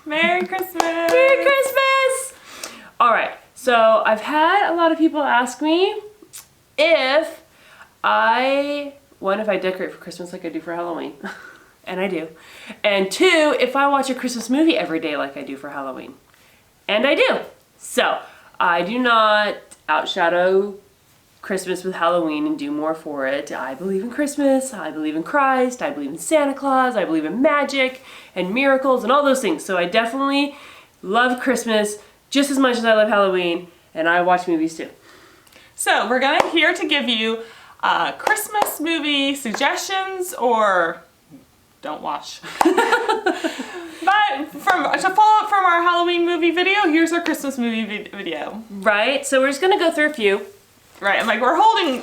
Merry Christmas! Merry Christmas! All right, so I've had a lot of people ask me if I decorate for Christmas like I do for Halloween. And I do. And two, if I watch a Christmas movie every day like I do for Halloween. And I do. So, I do not outshadow Christmas with Halloween and do more for it. I believe in Christmas, I believe in Christ, I believe in Santa Claus, I believe in magic and miracles and all those things. So I definitely love Christmas just as much as I love Halloween, and I watch movies too. So we're here to give you Christmas movie suggestions, or don't watch. But to follow up from our Halloween movie video, here's our Christmas movie video. Right, so we're just gonna go through a few. Right, and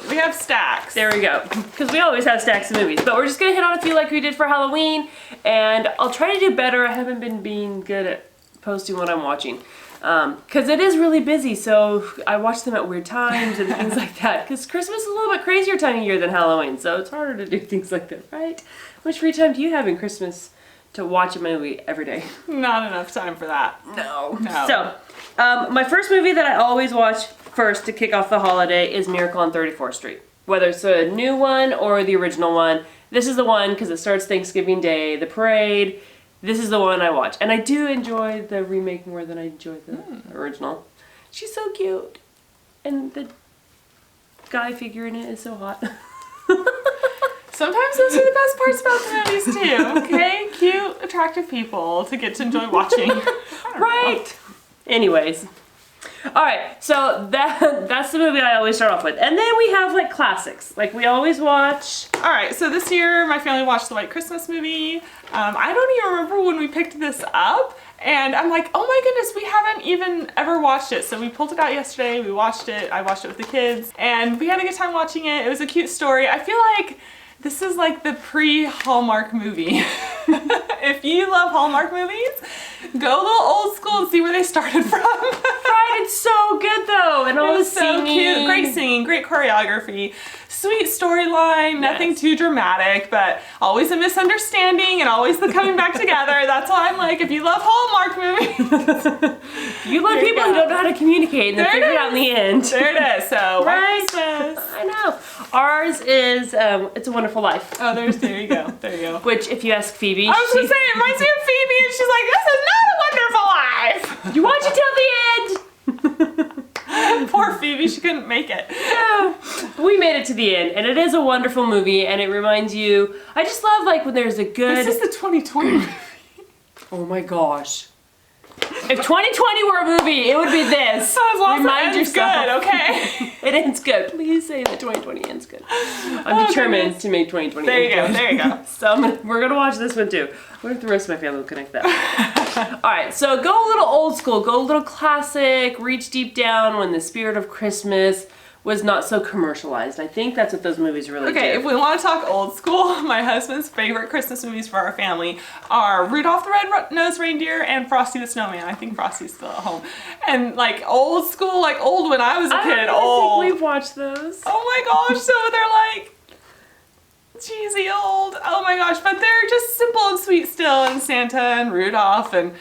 we have stacks. There we go, because we always have stacks of movies. But we're just gonna hit on a few like we did for Halloween, and I'll try to do better. I haven't been being good at posting what I'm watching. Because it is really busy, so I watch them at weird times and things like that. Because Christmas is a little bit crazier time of year than Halloween, so it's harder to do things like that, right? How much free time do you have in Christmas to watch a movie every day? Not enough time for that. No. So, my first movie that I always watch first to kick off the holiday is Miracle on 34th Street. Whether it's a new one or the original one, this is the one because it starts Thanksgiving Day, the parade. This is the one I watch. And I do enjoy the remake more than I enjoy the original. She's so cute. And the guy figure in it is so hot. Sometimes those are the best parts about the movies too, okay? Cute, attractive people to get to enjoy watching. Right. Anyways. Alright, so that's the movie I always start off with. And then we have like classics. Like we always watch. Alright, so this year my family watched the White Christmas movie. I don't even remember when we picked this up. And I'm like, oh my goodness, we haven't even ever watched it. So we pulled it out yesterday, we watched it, I watched it with the kids. And we had a good time watching it. It was a cute story. I feel like this is like the pre-Hallmark movie. If you love Hallmark movies, go a little old school and see where they started from. Right, it's so good though. And all the singing. Cute. Great singing, great choreography, sweet storyline, nothing too dramatic, but always a misunderstanding and always the coming back together. That's why I'm like, if you love Hallmark movies. You love people who don't know how to communicate and they figure it out in the end. There it is. So, right? I know. Ours is It's a Wonderful Life. Oh, there you go. There you go. Which, if you ask Phoebe, I was going to say, it reminds me of Phoebe, and she's like, this is not a wonderful life. You watch it till the end. Poor Phoebe, she couldn't make it. Yeah. We made it to the end, and it is a wonderful movie, and it reminds you, I just love like when there's a good... This is the 2020 movie. Oh my gosh. If 2020 were a movie, it would be this. Remind yourself. Good, okay? It ends good. Please say that 2020 ends good. I'm determined to make 2020 There you go. So we're going to watch this one too. I wonder if the rest of my family will connect that. Alright, so go a little old school. Go a little classic. Reach deep down when the spirit of Christmas was not so commercialized. I think that's what those movies really do. Okay, if we want to talk old school, my husband's favorite Christmas movies for our family are Rudolph the Red-Nosed Reindeer and Frosty the Snowman. I think Frosty's still at home. And like old school, like old when I was a kid. I think we've watched those. Oh my gosh, so they're like cheesy old. Oh my gosh, but they're just simple and sweet still, and Santa and Rudolph and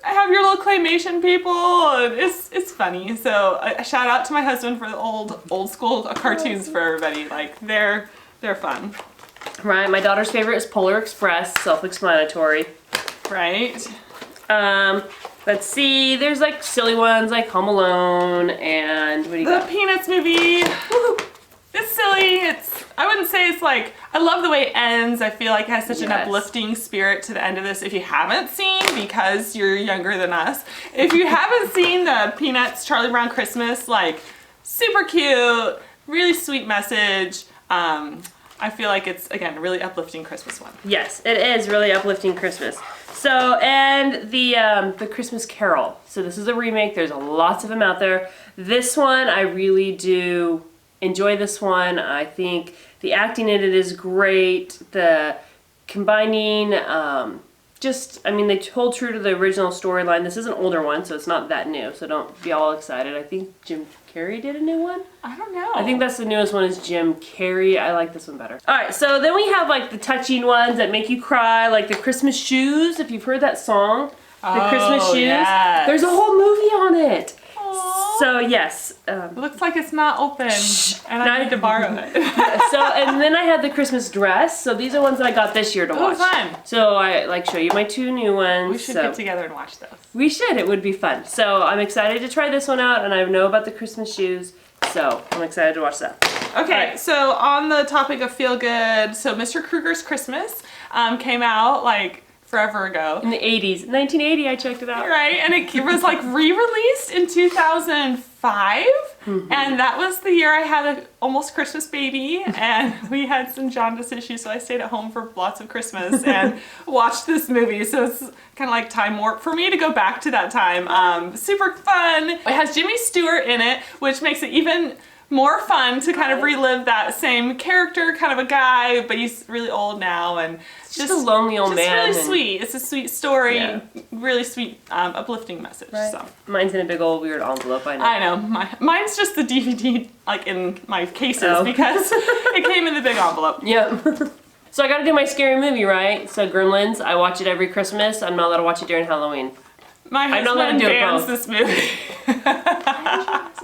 have your little claymation people, and it's funny. So a shout out to my husband for the old school cartoons for everybody. Like they're fun. Right. My daughter's favorite is Polar Express. Self-explanatory. Right. Let's see. There's like silly ones like Home Alone and what do you got? The Peanuts movie. Woo-hoo. It's silly. I wouldn't say it's like, I love the way it ends. I feel like it has such an uplifting spirit to the end of this. If you haven't seen, because you're younger than us, if you haven't seen the Peanuts Charlie Brown Christmas, like super cute, really sweet message. I feel like it's, again, a really uplifting Christmas one. Yes, it is really uplifting Christmas. So, and the Christmas Carol. So this is a remake. There's lots of them out there. This one, I really do enjoy this one. I think the acting in it is great. The combining, I mean, they hold true to the original storyline. This is an older one, so it's not that new, so don't be all excited. I think Jim Carrey did a new one. I don't know. I think that's the newest one is Jim Carrey. I like this one better. Alright, so then we have like the touching ones that make you cry, like the Christmas Shoes, if you've heard that song. The Christmas shoes. Yes. There's a whole movie on it. Aww. So yes. It looks like it's not open, and I need to borrow it. And then I had the Christmas dress. So these are ones that I got this year to watch. Fun. So I show you my 2 new ones. We should get together and watch those. We should. It would be fun. So I'm excited to try this one out, and I know about the Christmas shoes. So I'm excited to watch that. Okay, so on the topic of feel good, so Mr. Krueger's Christmas came out like forever ago. In the 80s. 1980, I checked it out. Right, and it was like re-released in 2005, and that was the year I had an almost Christmas baby, and we had some jaundice issues, so I stayed at home for lots of Christmas and watched this movie. So it's kind of like time warp for me to go back to that time. Super fun. It has Jimmy Stewart in it, which makes it even more fun to kind of relive that same character, kind of a guy, but he's really old now, and just a lonely old man. It's really sweet. It's a sweet story, really sweet, uplifting message. Right. So mine's in a big old weird envelope. I know. Mine's just the DVD, like in my cases, because it came in the big envelope. Yep. So I got to do my scary movie, right? So Gremlins, I watch it every Christmas. I'm not allowed to watch it during Halloween. My husband bans this movie.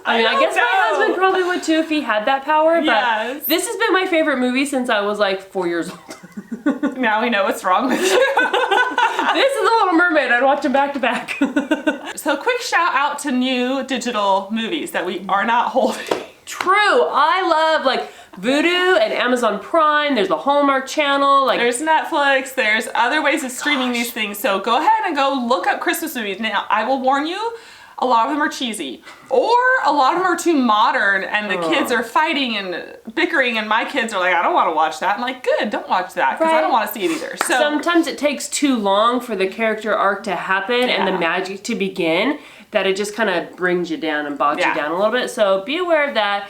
I mean, I guess my husband probably would too if he had that power, but this has been my favorite movie since I was like 4 years old. Now we know what's wrong with you. This is The Little Mermaid. I'd watch them back to back. So quick shout out to new digital movies that we are not holding. True. I love like Vudu and Amazon Prime. There's the Hallmark Channel. Like there's Netflix. There's other ways of streaming these things. So go ahead and go look up Christmas movies. Now, I will warn you, a lot of them are cheesy, or a lot of them are too modern, and the kids are fighting and bickering, and my kids are like, I don't want to watch that. I'm like, good, don't watch that, because I don't want to see it either. So sometimes it takes too long for the character arc to happen and the magic to begin, that it just kind of brings you down and bogs you down a little bit. So be aware of that.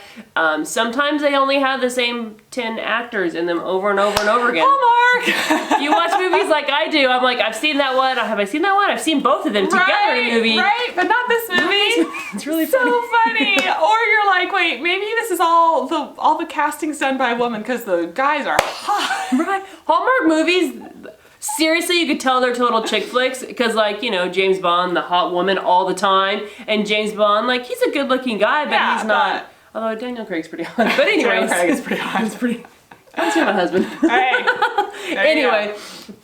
Sometimes they only have the same 10 actors in them over and over and over again. Hallmark! You watch movies like I do. I'm like, I've seen that one. Have I seen that one? I've seen both of them together in a movie. Right, but not this movie. It's really so funny. Or you're like, wait, maybe this is all the casting's done by a woman because the guys are hot. Right. Hallmark movies, seriously, you could tell they're total chick flicks because, like, you know, James Bond, the hot woman all the time, and James Bond, like, he's a good-looking guy, but he's not. Although Daniel Craig's pretty hot. But anyways, Daniel Craig is pretty hot. He's pretty. That's my husband. Hey. Anyway,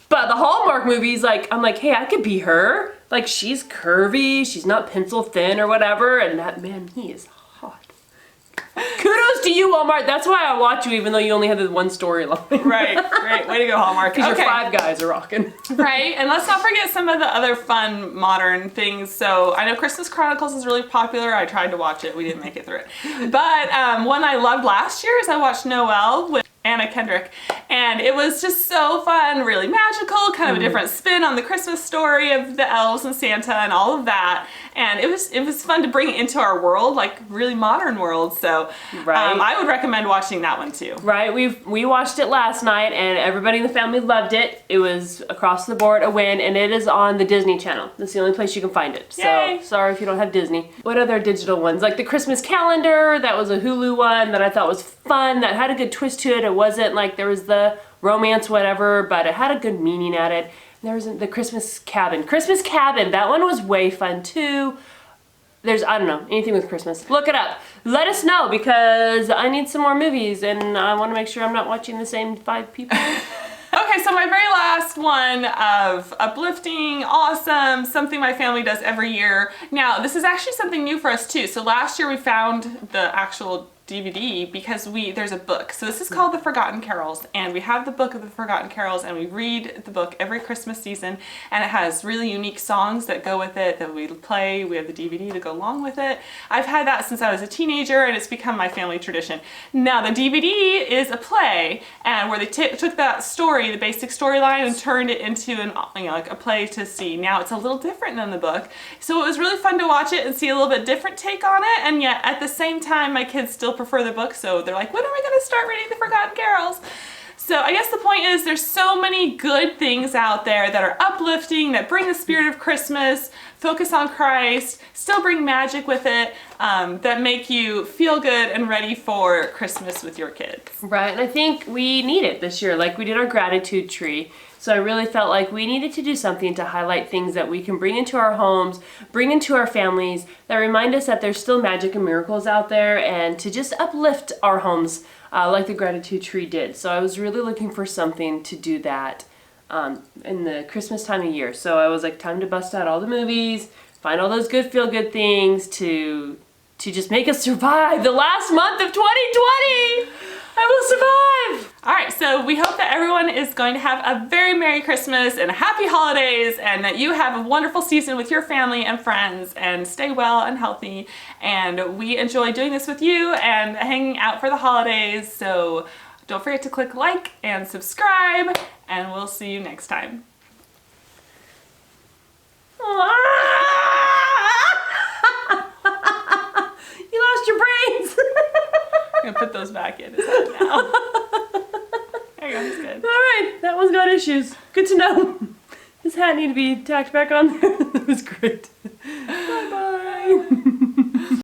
but the Hallmark movies, like, I'm like, hey, I could be her. Like, she's curvy, she's not pencil thin or whatever, and that man, he is hot. Kudos to you, Walmart. That's why I watch you, even though you only have the one storyline. Right. Way to go, Hallmark. Because your 5 guys are rocking. Right, and let's not forget some of the other fun modern things. So I know Christmas Chronicles is really popular. I tried to watch it. We didn't make it through it. But one I loved last year is I watched Noel with Anna Kendrick, and it was just so fun, really magical, kind of a different spin on the Christmas story of the elves and Santa and all of that, and it was fun to bring it into our world, like really modern world. So I would recommend watching that one too. Right, we watched it last night, and everybody in the family loved it. It was across the board a win, and it is on the Disney Channel. That's the only place you can find it. Yay. So sorry if you don't have Disney. What other digital ones? Like the Christmas calendar, that was a Hulu one that I thought was fun, that had a good twist to it. It wasn't like there was the romance whatever, but it had a good meaning at it. There was the Christmas Cabin. Christmas Cabin, that one was way fun too. There's, I don't know, anything with Christmas. Look it up. Let us know, because I need some more movies and I want to make sure I'm not watching the same 5 people. Okay, so my very last one of uplifting, awesome, something my family does every year. Now, this is actually something new for us too. So last year we found the actual DVD because there's a book. So this is called The Forgotten Carols, and we have the book of The Forgotten Carols, and we read the book every Christmas season, and it has really unique songs that go with it that we play. We have the DVD to go along with it. I've had that since I was a teenager, and it's become my family tradition. Now the DVD is a play, and where they took that story, the basic storyline, and turned it into like a play to see. Now it's a little different than the book, so it was really fun to watch it and see a little bit different take on it, and yet at the same time my kids still prefer the book, so they're like, when are we going to start reading The Forgotten Carols? So I guess the point is there's so many good things out there that are uplifting, that bring the spirit of Christmas, focus on Christ, still bring magic with it. that make you feel good and ready for Christmas with your kids. Right, and I think we need it this year. Like we did our gratitude tree. So I really felt like we needed to do something to highlight things that we can bring into our homes, bring into our families, that remind us that there's still magic and miracles out there, and to just uplift our homes like the gratitude tree did. So I was really looking for something to do that in the Christmas time of year. So I was like, time to bust out all the movies, find all those good feel-good things to just make us survive the last month of 2020. I will survive! All right, so we hope that everyone is going to have a very Merry Christmas and happy holidays, and that you have a wonderful season with your family and friends, and stay well and healthy. And we enjoy doing this with you and hanging out for the holidays. So don't forget to click like and subscribe, and we'll see you next time. You lost your brains! I'm gonna put those back in his head now. There you go, that's good. Alright, that one's got issues. Good to know. His hat needed to be tacked back on there. That was great. Bye-bye.